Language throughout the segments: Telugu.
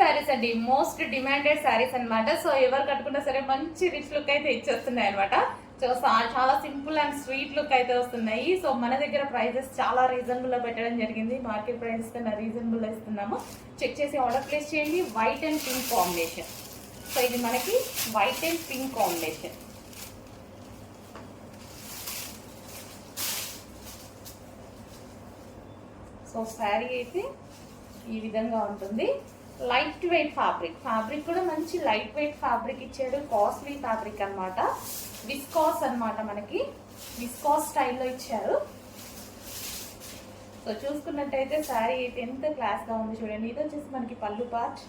శారీస్ అండి, మోస్ట్ డిమాండెడ్ శారీస్ అన్నమాట. సో ఎవరు కట్టుకున్నా సరే మంచి రిచ్ లుక్ అయితే ఇచ్చేస్తున్నాయి అనమాట. సో చాలా సింపుల్ అండ్ స్వీట్ లుక్ అయితే వస్తున్నాయి. సో మన దగ్గర ప్రైజెస్ చాలా రీజనబుల్ లో పెట్టడం జరిగింది. మార్కెట్ ప్రైజెస్ కన్నా రీజనబుల్ ఇస్తున్నాము. చెక్ చేసి ఆర్డర్ ప్లేస్ చేయండి. White and pink combination. So ఇది మనకి white and pink combination. So sari అయితే ఈ విధంగా ఉంటుంది. లైట్ వెయిట్ ఫ్యాబ్రిక్ కూడా మంచి లైట్ వెయిట్ ఫ్యాబ్రిక్ ఇచ్చాడు. కాస్ట్లీ ఫ్యాబ్రిక్ అనమాట. విస్కాస్ అనమాట, మనకి విస్కాస్ స్టైల్లో ఇచ్చారు. సో చూసుకున్నట్టయితే శారీ అయితే ఎంత క్లాస్ గా ఉంది చూడండి. ఇది వచ్చేసి మనకి పళ్ళు part.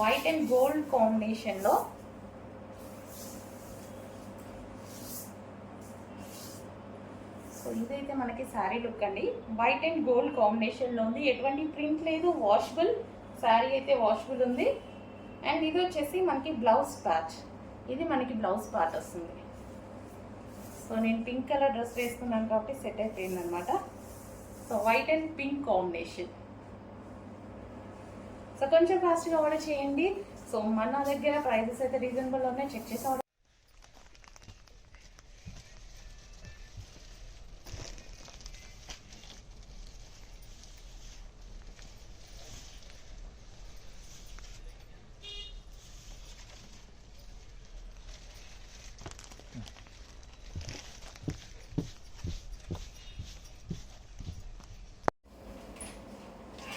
White and gold combination లో సో ఇదైతే మనకి శారీ లుక్ అండి. వైట్ అండ్ గోల్డ్ కాంబినేషన్ లో ఉంది. ఎటువంటి ప్రింట్ లేదు, వాషబుల్ శారీ అయితే వాషబుల్ ఉంది. అండ్ ఇది వచ్చేసి మనకి బ్లౌజ్ పార్ట్. ఇది మనకి బ్లౌజ్ పార్ట్ వస్తుంది. సో నేను పింక్ కలర్ డ్రెస్ వేసుకున్నాను కాబట్టి సెట్ అయిపోయింది అనమాట. So white and pink combination. So కొంచెం ఫాస్ట్గా ఆర్డర్ చేయండి. సో మన దగ్గర ప్రైజెస్ అయితే రీజనబుల్ ఉన్నాయి. చెక్ చేసి ఆర్డర్.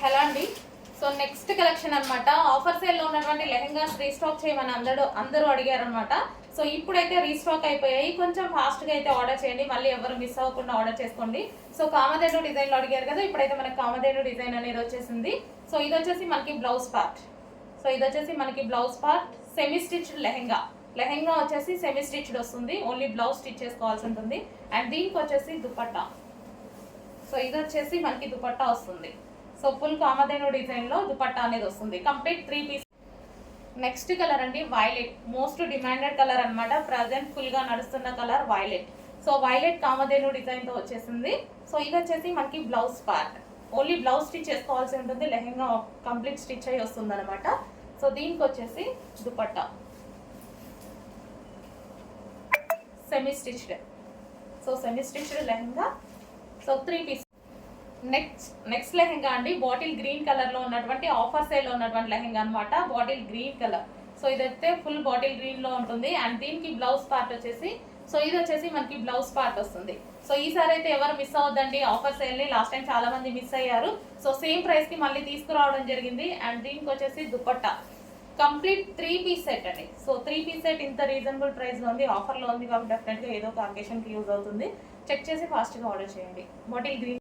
హలో అండి. సో నెక్స్ట్ కలెక్షన్ అనమాట. ఆఫర్ సేల్లో ఉన్నటువంటి లెహెంగాస్ రీస్టాక్ చేయమని అందరూ అడిగారు అనమాట. సో ఇప్పుడైతే రీస్టాక్ అయిపోయాయి. కొంచెం ఫాస్ట్గా అయితే ఆర్డర్ చేయండి. మళ్ళీ ఎవరు మిస్ అవ్వకుండా ఆర్డర్ చేసుకోండి. సో కామధేను డిజైన్లో అడిగారు కదా, ఇప్పుడైతే మనకి కామధేను డిజైన్ అనేది వచ్చేసింది. సో ఇది వచ్చేసి మనకి blouse part. Semi stitched lehenga వచ్చేసి సెమీ స్టిచ్డ్ వస్తుంది. ఓన్లీ బ్లౌజ్ స్టిచ్ చేసుకోవాల్సి ఉంటుంది. అండ్ దీనికి వచ్చేసి దుపట్టా. సో ఇది వచ్చేసి మనకి దుపట్టా వస్తుంది. సో ఫుల్ కామధేను డిజైన్ లో దుపట్టా అనేది వస్తుంది. Complete 3 piece. నెక్స్ట్ కలర్ అండి వైలెట్. మోస్ట్ డిమాండెడ్ కలర్ అనమాట. ప్రజెంట్ ఫుల్ గా నడుస్తున్న colour violet. So violet Kamadhenu design తో వచ్చేసింది. సో ఇది వచ్చేసి మనకి blouse part. Only blouse stitch చేసుకోవాల్సి ఉంటుంది. లెహెంగా కంప్లీట్ స్టిచ్ అయ్యి వస్తుంది అనమాట. సో దీనికి వచ్చేసి dupatta semi stitched. So semi stitched lehenga. So 3 piece. Next lehenga అండి, బాటిల్ గ్రీన్ కలర్ లో ఉన్నటువంటి ఆఫర్ సేల్ లో ఉన్నటువంటి లెహెంగా అనమాట. Bottle green colour. సో ఇదైతే ఫుల్ బాటిల్ గ్రీన్ లో ఉంటుంది. అండ్ దీనికి బ్లౌజ్ పార్ట్ వచ్చేసి, సో ఇది వచ్చేసి మనకి బ్లౌజ్ పార్ట్ వస్తుంది. సో ఈసారి అయితే ఎవరు మిస్ అవ్వద్దండి ఆఫర్ సేల్ ని. లాస్ట్ టైం చాలా మంది మిస్ అయ్యారు. సో సేమ్ ప్రైస్ కి మళ్ళీ తీసుకురావడం జరిగింది. అండ్ దీనికి వచ్చేసి దుపట్టా. కంప్లీట్ 3 పీస్ సెట్ అండి. సో 3 పీస్ సెట్ ఇంత రీజనబుల్ ప్రైస్ లో ఉంది, ఆఫర్ లో ఉంది కాబట్టి డెఫినెట్ గా ఏదో ఒక అకేషన్ కి యూజ్ అవుతుంది. చెక్ చేసి ఫాస్ట్ గా ఆర్డర్ చేయండి. Bottle green